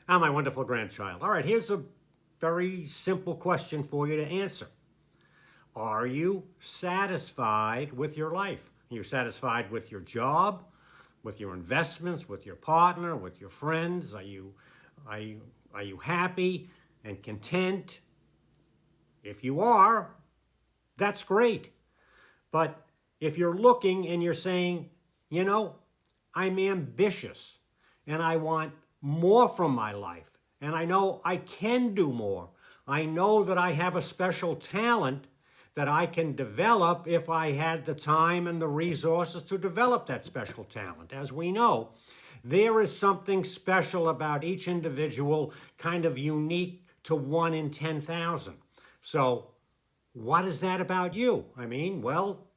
I'm my wonderful grandchild. All right, here's a very simple question for you to answer. Are you satisfied with your life? Are you satisfied with your job, with your investments, with your partner, with your friends? Are you, are you happy and content? If you are, that's great. But if you're looking and you're saying, you know, I'm ambitious and I want more from my life, and I know I can do more. I know that I have a special talent that I can develop if I had the time and the resources to develop that special talent. As we know, there is something special about each individual, kind of unique to 1 in 10,000. So, what is that about you? I mean, well,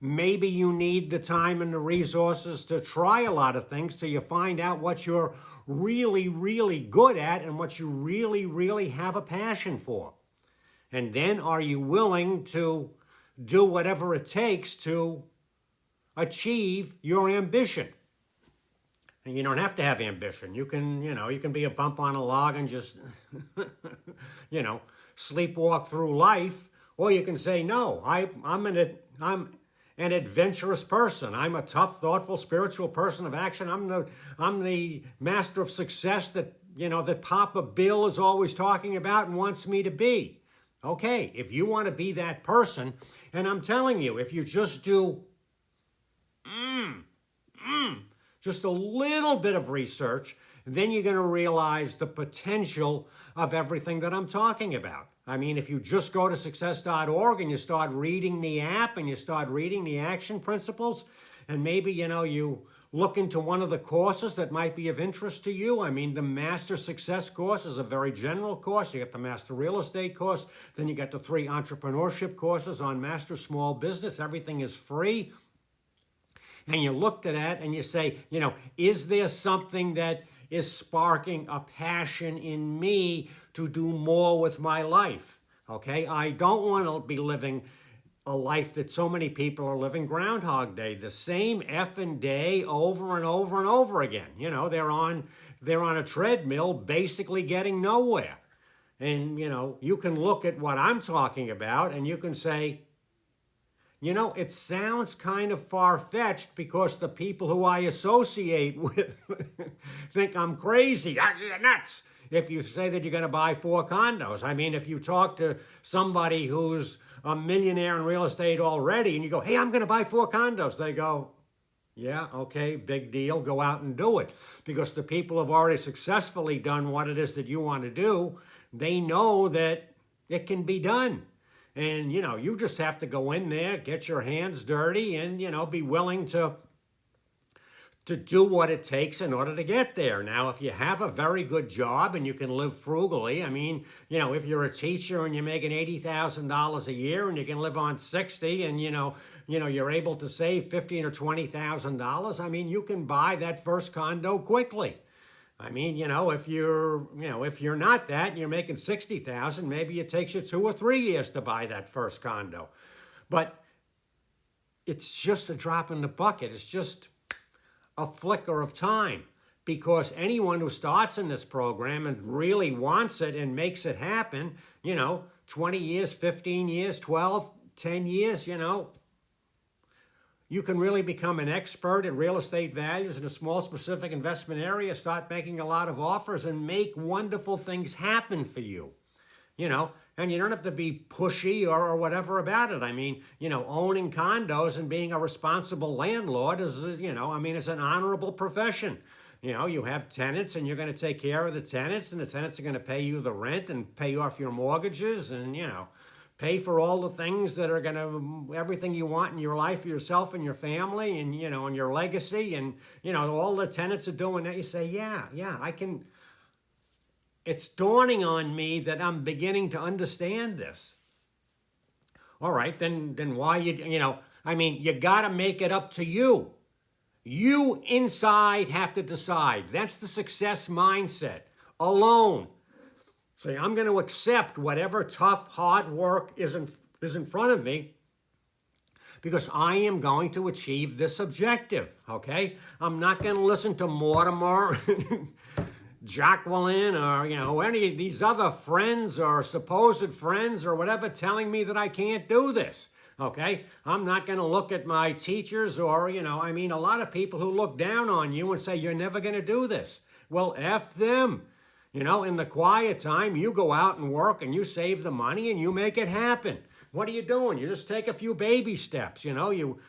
maybe you need the time and the resources to try a lot of things till you find out what you're really, really good at and what you really, really have a passion for. And then are you willing to do whatever it takes to achieve your ambition? And you don't have to have ambition. You can be a bump on a log and just, sleepwalk through life. Or you can say, no, I'm an adventurous person. I'm a tough, thoughtful, spiritual person of action. I'm the master of success that Papa Bill is always talking about and wants me to be. Okay, if you want to be that person, and I'm telling you, if you just do just a little bit of research, then you're going to realize the potential of everything that I'm talking about. I mean, if you just go to success.org and you start reading the app and you start reading the action principles, and maybe, you look into one of the courses that might be of interest to you. I mean, the Master Success course is a very general course. You get the Master Real Estate course, then you get the 3 entrepreneurship courses on Master Small Business. Everything is free. And you look at that and you say, is there something that is sparking a passion in me to do more with my life? Okay, I don't want to be living a life that so many people are living, Groundhog Day, the same effing day over and over and over again. They're on a treadmill basically getting nowhere. And, you can look at what I'm talking about and you can say, it sounds kind of far-fetched because the people who I associate with think I'm crazy. You're nuts. If you say that you're going to buy 4 condos. I mean, if you talk to somebody who's a millionaire in real estate already and you go, hey, I'm going to buy 4 condos. They go, yeah, okay, big deal. Go out and do it. Because the people who have already successfully done what it is that you want to do, they know that it can be done. And, you just have to go in there, get your hands dirty, and, be willing to do what it takes in order to get there. Now, if you have a very good job and you can live frugally, I mean, if you're a teacher and you're making $80,000 a year and you can live on 60 and, you're able to save $15,000 or $20,000, I mean, you can buy that first condo quickly. I mean, if you're not that and you're making 60,000, maybe it takes you 2 or 3 years to buy that first condo. But it's just a drop in the bucket. It's just a flicker of time, because anyone who starts in this program and really wants it and makes it happen, 20 years, 15 years, 12, 10 years, you can really become an expert at real estate values in a small specific investment area, start making a lot of offers and make wonderful things happen for you, and you don't have to be pushy or whatever about it. I mean, owning condos and being a responsible landlord is, it's an honorable profession. You have tenants and you're going to take care of the tenants, and the tenants are going to pay you the rent and pay off your mortgages and, pay for all the things that are going to, everything you want in your life for yourself and your family and, and your legacy. And, all the tenants are doing that. You say, yeah, I can. It's dawning on me that I'm beginning to understand this. All right, then why you got to make it up to you. You inside have to decide. That's the success mindset. Alone. Say, I'm going to accept whatever tough, hard work is in front of me because I am going to achieve this objective, okay? I'm not going to listen to Mortimer Jacqueline or, any of these other friends or supposed friends or whatever telling me that I can't do this. Okay? I'm not going to look at my teachers or, a lot of people who look down on you and say, you're never going to do this. Well, F them. In the quiet time, you go out and work and you save the money and you make it happen. What are you doing? You just take a few baby steps. You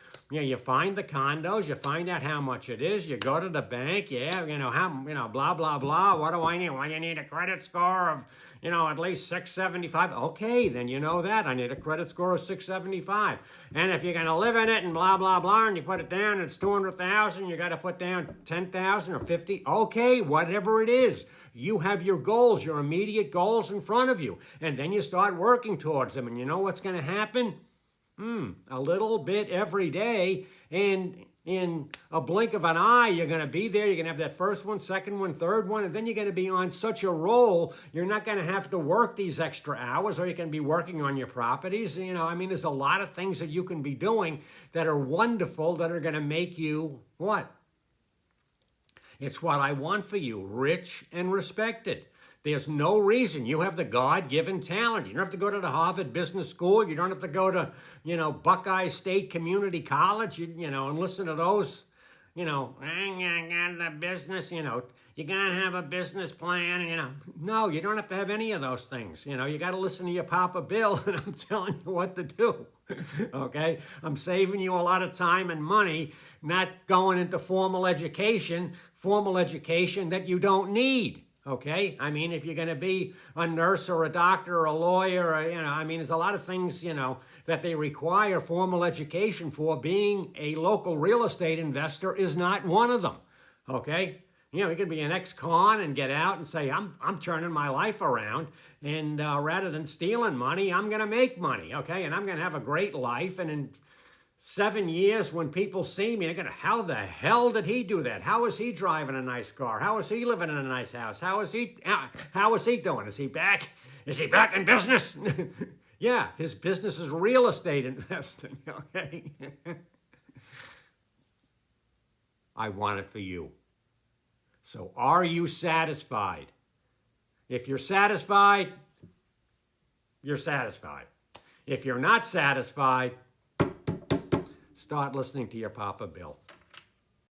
find the condos, you find out how much it is, you go to the bank, blah, blah, blah. What do I need? Well, you need a credit score of, at least 675. Okay, then you know that. I need a credit score of 675. And if you're going to live in it and blah, blah, blah, and you put it down and it's 200,000, you got to put down 10,000 or 50. Okay, whatever it is. You have your goals, your immediate goals in front of you. And then you start working towards them. And you know what's going to happen? A little bit every day, and in a blink of an eye, you're going to be there. You're going to have that first one, second one, third one, and then you're going to be on such a roll, you're not going to have to work these extra hours, or you can be working on your properties. There's a lot of things that you can be doing that are wonderful, that are going to make you what? It's what I want for you, rich and respected. There's no reason. You have the God-given talent. You don't have to go to the Harvard Business School. You don't have to go to, Buckeye State Community College, and listen to those, the business, you got to have a business plan, No, you don't have to have any of those things. You got to listen to your Papa Bill, and I'm telling you what to do, okay? I'm saving you a lot of time and money, not going into formal education that you don't need. Okay? If you're going to be a nurse or a doctor or a lawyer, or, there's a lot of things, that they require formal education for. Being a local real estate investor is not one of them. Okay? You can be an ex-con and get out and say, I'm turning my life around, and rather than stealing money, I'm going to make money, okay? And I'm going to have a great life, and in 7 years, when people see me, they're going to, how the hell did he do that? How is he driving a nice car? How is he living in a nice house? How is he doing? Is he back? Is he back in business? Yeah, his business is real estate investing, okay? I want it for you. So are you satisfied? If you're satisfied, you're satisfied. If you're not satisfied, start listening to your Papa Bill.